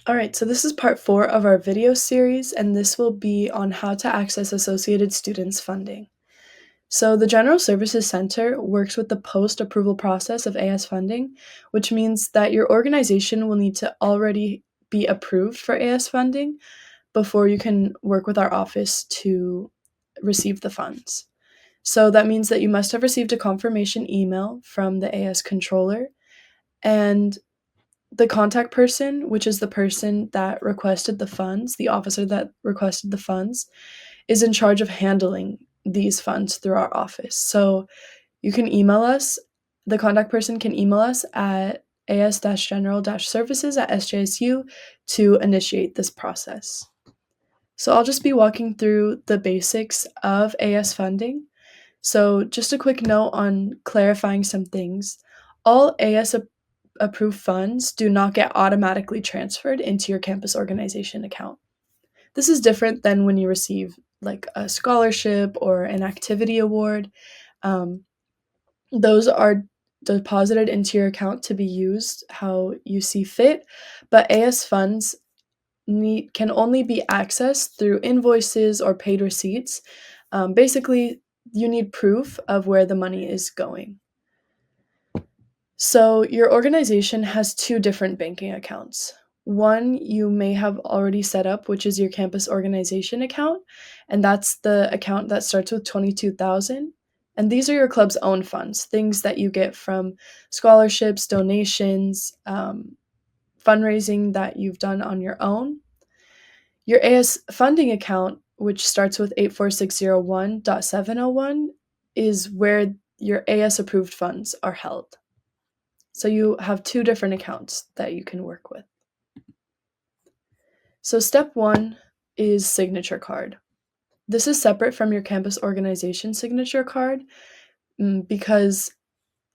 All right, so this is part 4 of our video series, and this will be on how to access Associated Students funding. So, the General Services Center works with the post approval process of AS funding, which means that your organization will need to already be approved for AS funding before you can work with our office to receive the funds. So, that means that you must have received a confirmation email from the AS controller, and the contact person, which is the person that requested the funds, the officer that requested the funds, is in charge of handling these funds through our office. So you can email us. The contact person can email us at as-general-services@sjsu to initiate this process. So I'll just be walking through the basics of AS funding. So just a quick note on clarifying some things. All AS approved funds do not get automatically transferred into your campus organization account. This is different than when you receive like a scholarship or an activity award. Um, those are deposited into your account to be used how you see fit, but AS funds can only be accessed through invoices or paid receipts. Basically, you need proof of where the money is going. So, your organization has two different banking accounts. One you may have already set up, which is your campus organization account, and that's the account that starts with 22,000. And these are your club's own funds, things that you get from scholarships, donations, fundraising that you've done on your own. Your AS funding account, which starts with 84601.701, is where your AS approved funds are held. So you have two different accounts that you can work with. So step 1 is signature card. This is separate from your campus organization signature card because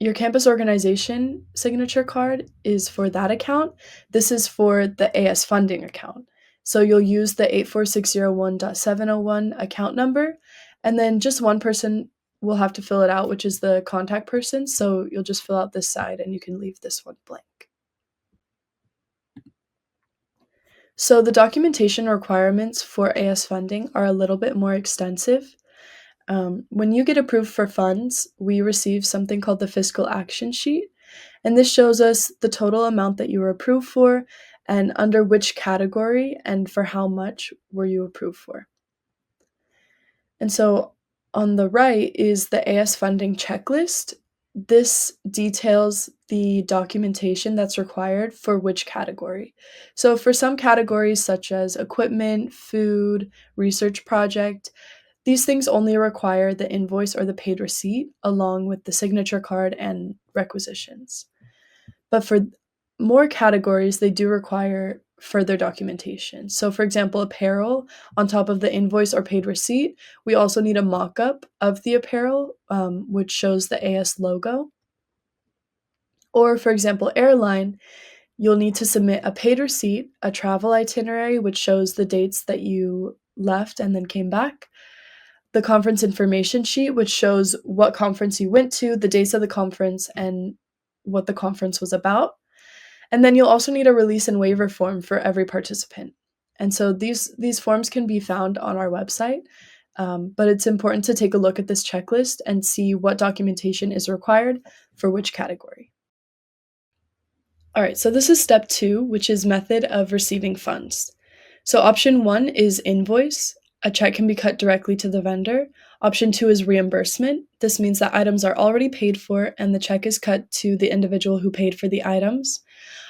your campus organization signature card is for that account. This is for the AS funding account. So you'll use the 84601.701 account number, and then just one person will have to fill it out, which is the contact person. So you'll just fill out this side and you can leave this one blank. So the documentation requirements for AS funding are a little bit more extensive. When you get approved for funds, we receive something called the fiscal action sheet, and this shows us the total amount that you were approved for and under which category and for how much were you approved for. And so on the right is the AS funding checklist. This details the documentation that's required for which category. So for some categories such as equipment, food, research project, these things only require the invoice or the paid receipt along with the signature card and requisitions. But for more categories, they do require further documentation. So, for example, apparel, on top of the invoice or paid receipt, we also need a mock up of the apparel, which shows the AS logo. Or, for example, airline, you'll need to submit a paid receipt, a travel itinerary, which shows the dates that you left and then came back, the conference information sheet, which shows what conference you went to, the dates of the conference, and what the conference was about. And then you'll also need a release and waiver form for every participant. And so these forms can be found on our website, but it's important to take a look at this checklist and see what documentation is required for which category. All right, so this is step 2, which is method of receiving funds. So option 1 is invoice. A check can be cut directly to the vendor. Option 2 is reimbursement. This means that items are already paid for and the check is cut to the individual who paid for the items.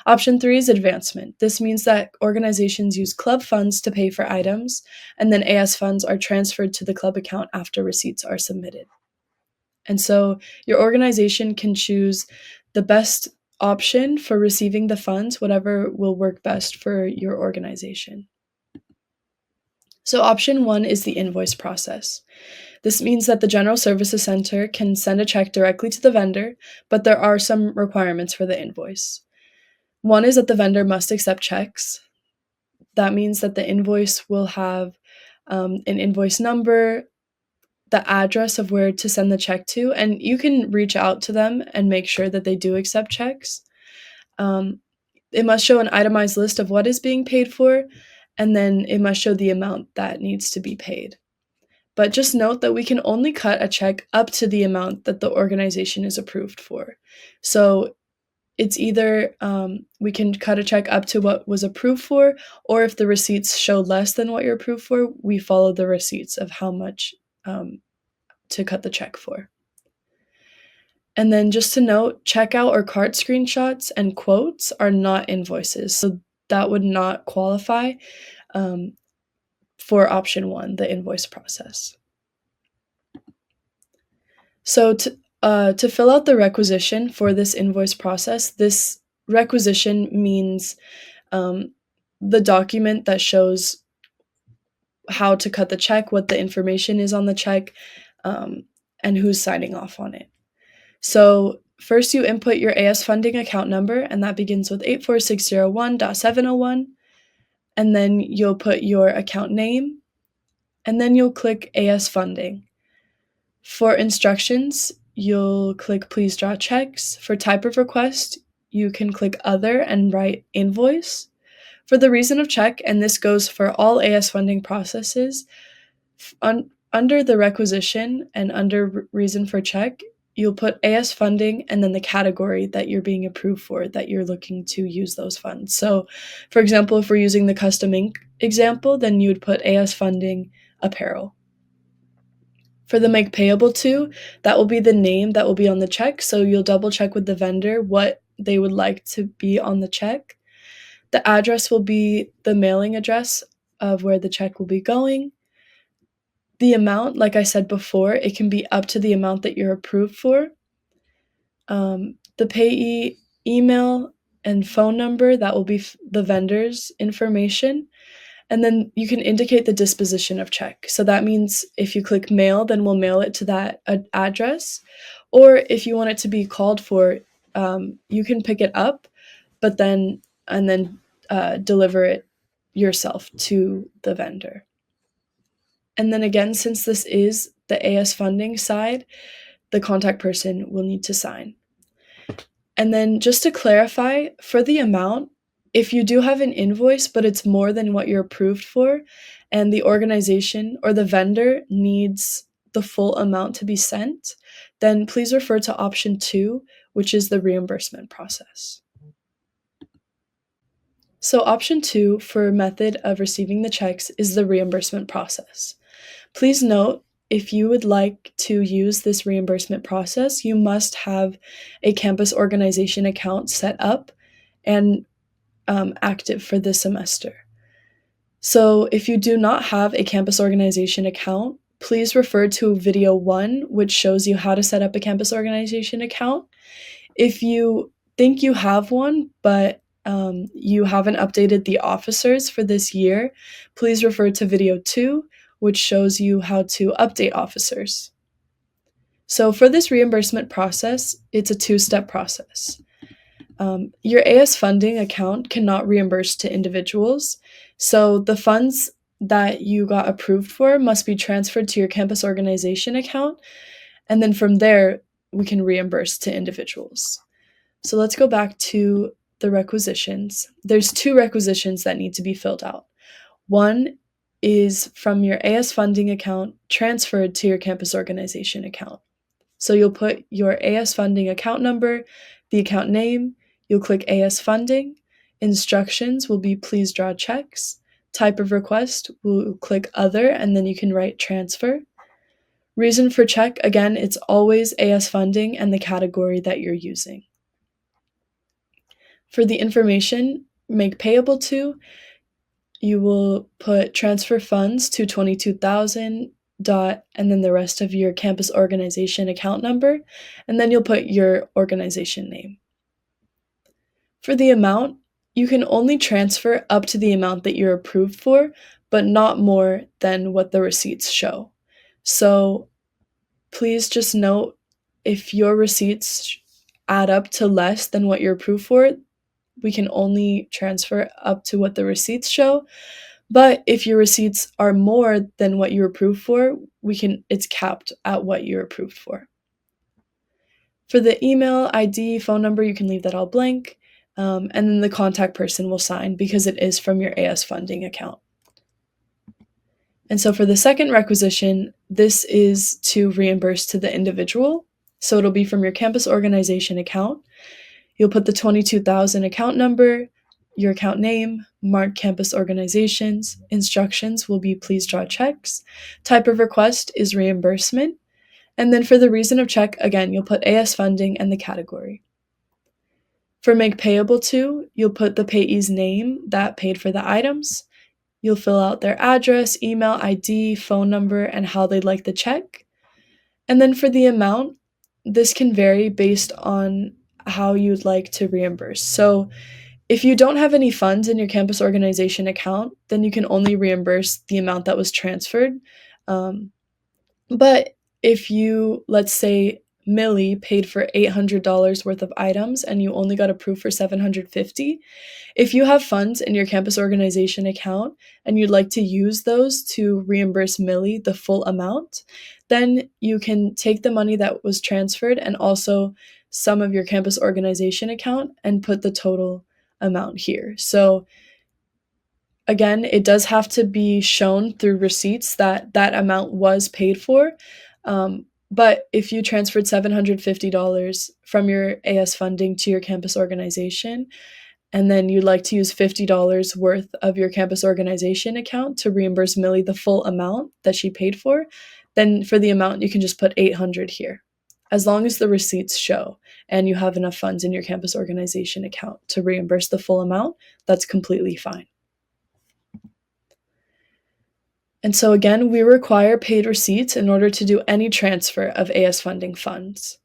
Option 3 is advancement. This means that organizations use club funds to pay for items, and then AS funds are transferred to the club account after receipts are submitted. And so your organization can choose the best option for receiving the funds, whatever will work best for your organization. So option 1 is the invoice process. This means that the General Services Center can send a check directly to the vendor, but there are some requirements for the invoice. One is that the vendor must accept checks. That means that the invoice will have an invoice number, the address of where to send the check to, and you can reach out to them and make sure that they do accept checks. Um, it must show an itemized list of what is being paid for, and then it must show the amount that needs to be paid. But just note that we can only cut a check up to the amount that the organization is approved for. So it's either we can cut a check up to what was approved for, or if the receipts show less than what you're approved for, we follow the receipts of how much to cut the check for. And then just to note, checkout or cart screenshots and quotes are not invoices, so that would not qualify for option 1, the invoice process. So to fill out the requisition for this invoice process, this requisition means the document that shows how to cut the check, what the information is on the check, and who's signing off on it. So first you input your AS funding account number, and that begins with 84601.701, and then you'll put your account name, and then you'll click AS funding. For instructions, you'll click please draw checks. For type of request, you can click other and write invoice. For the reason of check, and this goes for all AS funding processes, under the requisition and under reason for check, you'll put AS funding and then the category that you're being approved for, that you're looking to use those funds. So, for example, if we're using the custom ink example, then you would put AS funding apparel. For the make payable to, that will be the name that will be on the check, so you'll double check with the vendor what they would like to be on the check. The address will be the mailing address of where the check will be going. The amount, like I said before, it can be up to the amount that you're approved for. The payee email and phone number, that will be the vendor's information. And then you can indicate the disposition of check. So that means if you click mail, then we'll mail it to that address. Or if you want it to be called for, you can pick it up, but then deliver it yourself to the vendor. And then again, since this is the AS funding side, the contact person will need to sign. And then just to clarify, for the amount, if you do have an invoice, but it's more than what you're approved for, and the organization or the vendor needs the full amount to be sent, then please refer to option 2, which is the reimbursement process. So option 2 for method of receiving the checks is the reimbursement process. Please note, if you would like to use this reimbursement process, you must have a campus organization account set up and active for this semester. So if you do not have a campus organization account, please refer to video 1, which shows you how to set up a campus organization account. If you think you have one, but you haven't updated the officers for this year, please refer to video 2, which shows you how to update officers. So for this reimbursement process, it's a 2-step process. Your AS funding account cannot reimburse to individuals, so the funds that you got approved for must be transferred to your campus organization account, and then from there, we can reimburse to individuals. So let's go back to the requisitions. There's 2 requisitions that need to be filled out. One is from your AS funding account transferred to your campus organization account. So you'll put your AS funding account number, the account name, you'll click AS funding, instructions will be please draw checks, type of request, we'll click other, and then you can write transfer. Reason for check, again, it's always AS funding and the category that you're using. For the information, make payable to, you will put transfer funds to 22,000 and then the rest of your campus organization account number, and then you'll put your organization name. For the amount, you can only transfer up to the amount that you're approved for, but not more than what the receipts show. So please just note, if your receipts add up to less than what you're approved for, we can only transfer up to what the receipts show. But if your receipts are more than what you're approved for, it's capped at what you're approved for. For the email, ID, phone number, you can leave that all blank. and then the contact person will sign because it is from your AS funding account. And so for the second requisition, this is to reimburse to the individual. So it'll be from your campus organization account. You'll put the 22,000 account number, your account name, mark campus organizations. Instructions will be please draw checks. Type of request is reimbursement. And then for the reason of check, again, you'll put AS funding and the category. For make payable to, you'll put the payee's name that paid for the items. You'll fill out their address, email, ID, phone number, and how they'd like the check. And then for the amount, this can vary based on how you'd like to reimburse. So if you don't have any funds in your campus organization account, then you can only reimburse the amount that was transferred. But if you, let's say, Millie paid for $800 worth of items and you only got approved for $750, if you have funds in your campus organization account and you'd like to use those to reimburse Millie the full amount, then you can take the money that was transferred and also some of your campus organization account and put the total amount here. So again, it does have to be shown through receipts that that amount was paid for. But if you transferred $750 from your AS funding to your campus organization, and then you'd like to use $50 worth of your campus organization account to reimburse Millie the full amount that she paid for, then for the amount, you can just put $800 here. As long as the receipts show and you have enough funds in your campus organization account to reimburse the full amount, that's completely fine. And so again, we require paid receipts in order to do any transfer of AS funding funds.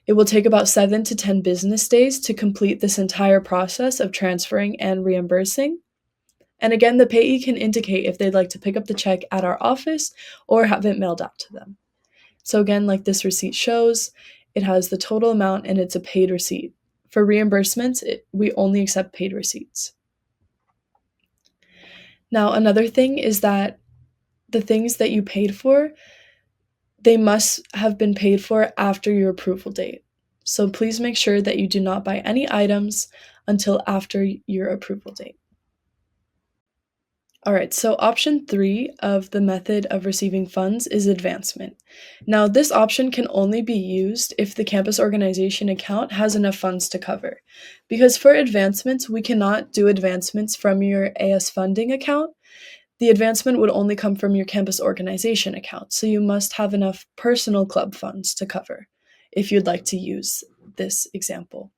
It will take about 7 to 10 business days to complete this entire process of transferring and reimbursing. And again, the payee can indicate if they'd like to pick up the check at our office or have it mailed out to them. So again, like this receipt shows, it has the total amount and it's a paid receipt. For reimbursements, we only accept paid receipts. Now, another thing is that the things that you paid for, they must have been paid for after your approval date. So please make sure that you do not buy any items until after your approval date. All right, so option 3 of the method of receiving funds is advancement. Now, this option can only be used if the campus organization account has enough funds to cover. Because for advancements, we cannot do advancements from your AS funding account. The advancement would only come from your campus organization account, so you must have enough personal club funds to cover if you'd like to use this example.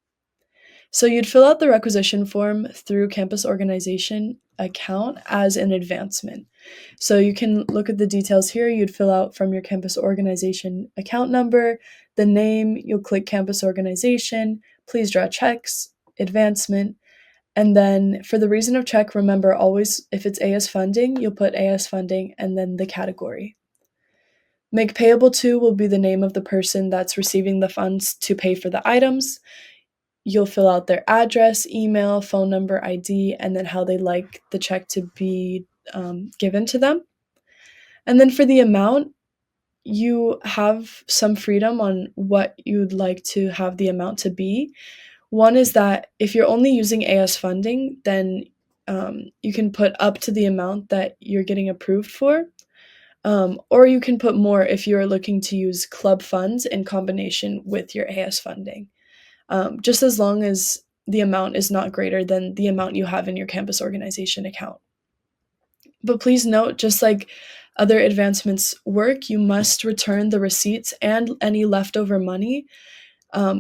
So you'd fill out the requisition form through campus organization account as an advancement. So you can look at the details here. You'd fill out from your campus organization account number, the name, you'll click campus organization, please draw checks, advancement, and then for the reason of check, remember always if it's AS funding, you'll put AS funding and then the category. Make payable to will be the name of the person that's receiving the funds to pay for the items. You'll fill out their address, email, phone number, ID, and then how they like the check to be given to them. And then for the amount, you have some freedom on what you'd like to have the amount to be. One is that if you're only using AS funding, then you can put up to the amount that you're getting approved for, or you can put more if you're looking to use club funds in combination with your AS funding, just as long as the amount is not greater than the amount you have in your campus organization account. But please note, just like other advancements work, you must return the receipts and any leftover money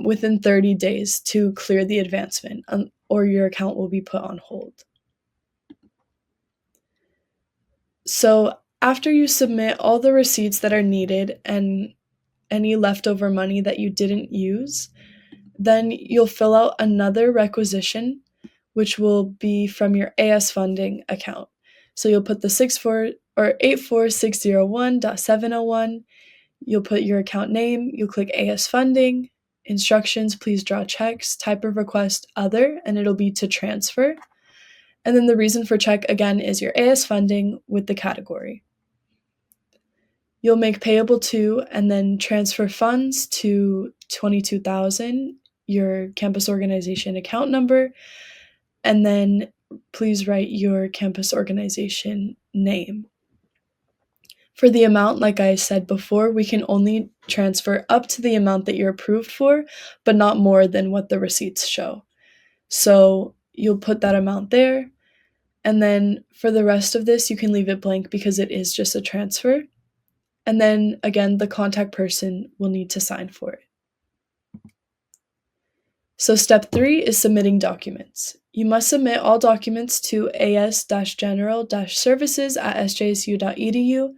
within 30 days to clear the advancement, or your account will be put on hold. So after you submit all the receipts that are needed and any leftover money that you didn't use, then you'll fill out another requisition, which will be from your AS funding account. So you'll put the 84601.701. You'll put your account name, you'll click AS funding, instructions, please draw checks, type of request, other, and it'll be to transfer. And then the reason for check, again, is your AS funding with the category. You'll make payable to and then transfer funds to 22,000 your campus organization account number, and then please write your campus organization name. For the amount, like I said before, we can only transfer up to the amount that you're approved for, but not more than what the receipts show. So you'll put that amount there, and then for the rest of this, you can leave it blank because it is just a transfer. And then again, the contact person will need to sign for it. So step 3 is submitting documents. You must submit all documents to as-general-services@sjsu.edu,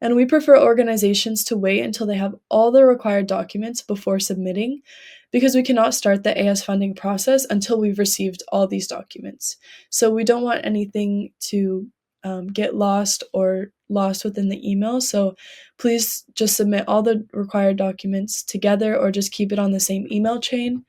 and we prefer organizations to wait until they have all the required documents before submitting, because we cannot start the AS funding process until we've received all these documents. So we don't want anything to get lost within the email. So please just submit all the required documents together, or just keep it on the same email chain.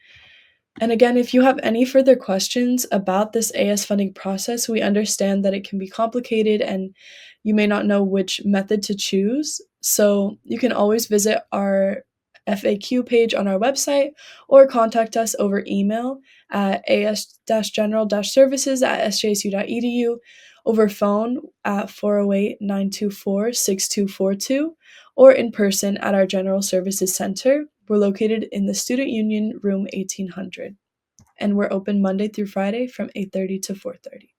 And again, if you have any further questions about this AS funding process, we understand that it can be complicated and you may not know which method to choose. So you can always visit our FAQ page on our website or contact us over email at as-general-services@sjsu.edu, over phone at 408-924-6242, or in person at our General Services Center. We're located in the Student Union, room 1800, and we're open Monday through Friday from 8:30 to 4:30.